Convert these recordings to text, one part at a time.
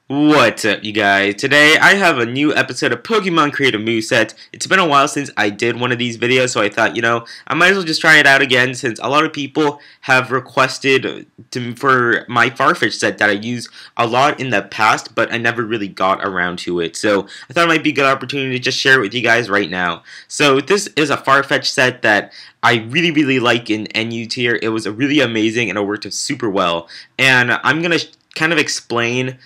What's up, you guys? Today I have a new episode of Pokemon Creative Moveset. It's been a while since I did one of these videos, so I thought, I might as well just try it out again since a lot of people have requested for my Farfetch'd set that I use a lot in the past, but I never really got around to it. So I thought it might be a good opportunity to just share it with you guys right now. So this is a Farfetch'd set that I really like in NU tier. It was really amazing and it worked super well. And I'm gonna kind of explain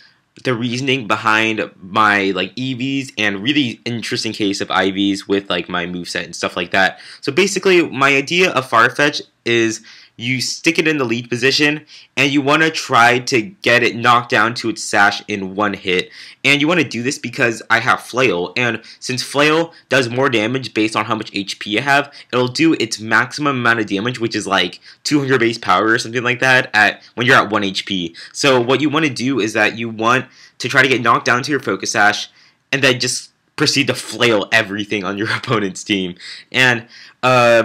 the reasoning behind my EVs and really interesting case of IVs with my moveset and stuff like that. So basically my idea of Farfetch is you stick it in the lead position and you want to try to get it knocked down to its sash in one hit. And you want to do this because I have Flail, and since Flail does more damage based on how much HP you have, it'll do its maximum amount of damage, which is like 200 base power or something like that when you're at 1 HP. So what you want to do is that you want to try to get knocked down to your Focus Sash and then just proceed to flail everything on your opponent's team. And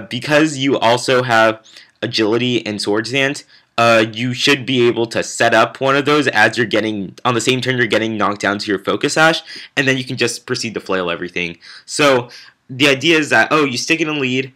because you also have agility and sword stance, you should be able to set up one of those as you're getting on the same turn you're getting knocked down to your Focus Sash, and then you can just proceed to flail everything. So the idea is that you stick it in lead,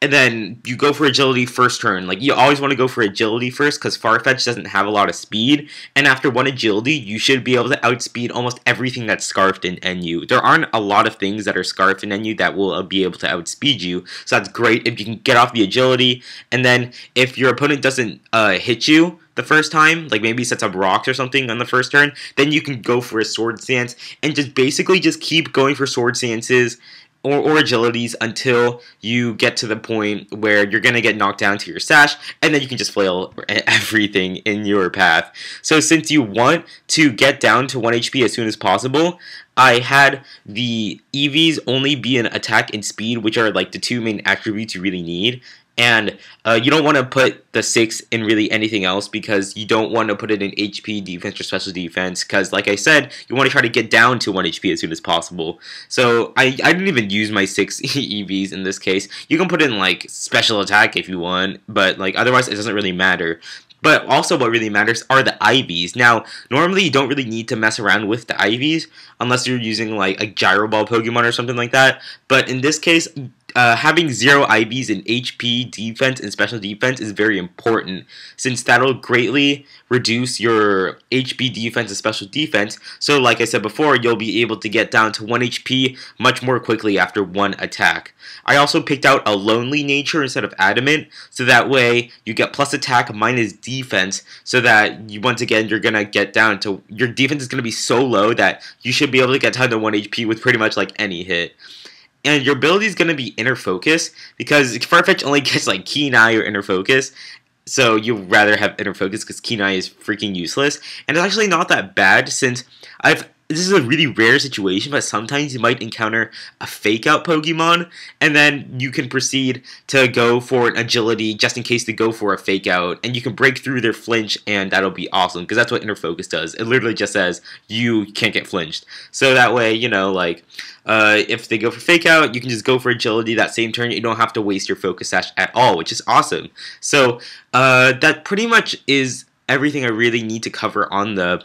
and then you go for agility first turn. You always want to go for agility first because Farfetch doesn't have a lot of speed. And after one agility, you should be able to outspeed almost everything that's scarfed in NU. There aren't a lot of things that are scarfed in NU that will be able to outspeed you. So that's great if you can get off the agility. And then if your opponent doesn't hit you the first time, maybe sets up rocks or something on the first turn, then you can go for a sword stance and just basically just keep going for sword stances or agilities until you get to the point where you're going to get knocked down to your sash, and then you can just flail everything in your path. So since you want to get down to 1 HP as soon as possible, I had the EVs only be an attack and speed, which are the two main attributes you really need. And you don't want to put the 6 in really anything else because you don't want to put it in HP, defense, or special defense because, like I said, you want to try to get down to 1 HP as soon as possible. So I didn't even use my 6 EVs in this case. You can put in special attack if you want, but otherwise it doesn't really matter. But also what really matters are the IVs. Now, normally you don't really need to mess around with the IVs unless you're using a Gyro Ball Pokemon or something like that. But in this case, having 0 IVs in HP, defense, and special defense is very important since that'll greatly reduce your HP, defense, and special defense. So like I said before, you'll be able to get down to 1 HP much more quickly after 1 attack. I also picked out a lonely nature instead of adamant, so that way you get plus attack minus defense, so that once again you're gonna get down to your defense is gonna be so low that you should be able to get down to 1 HP with pretty much any hit. And your ability is going to be Inner Focus because Farfetch only gets Keen Eye or Inner Focus. So you'd rather have Inner Focus because Keen Eye is freaking useless. And it's actually not that bad since this is a really rare situation, but sometimes you might encounter a fake out Pokemon, and then you can proceed to go for an agility just in case they go for a fake out, and you can break through their flinch, and that'll be awesome because that's what Inner Focus does. It literally just says you can't get flinched. So that way, if they go for fake out, you can just go for agility that same turn. You don't have to waste your Focus Sash at all, which is awesome. So that pretty much is everything I really need to cover on the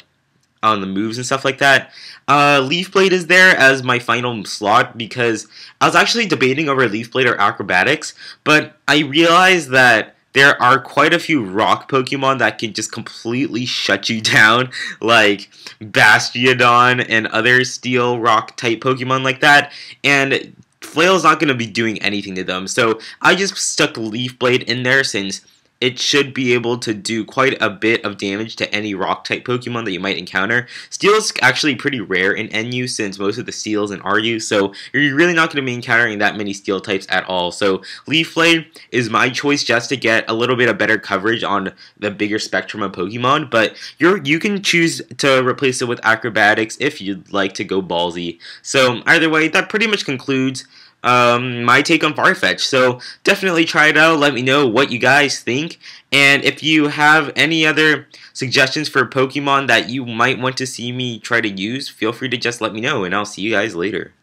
moves and stuff like that. Leaf Blade is there as my final slot because I was actually debating over Leaf Blade or Acrobatics, but I realized that there are quite a few rock Pokemon that can just completely shut you down, like Bastiodon and other steel rock type Pokemon like that, and Flail's not going to be doing anything to them. So I just stuck Leaf Blade in there since it should be able to do quite a bit of damage to any rock-type Pokemon that you might encounter. Steel is actually pretty rare in NU since most of the Steel's in RU, so you're really not going to be encountering that many Steel types at all. So Leaf Blade is my choice just to get a little bit of better coverage on the bigger spectrum of Pokemon, but you can choose to replace it with Acrobatics if you'd like to go ballsy. So either way, that pretty much concludes my take on Farfetch. So definitely try it out. Let me know what you guys think. And if you have any other suggestions for Pokemon that you might want to see me try to use, feel free to just let me know, and I'll see you guys later.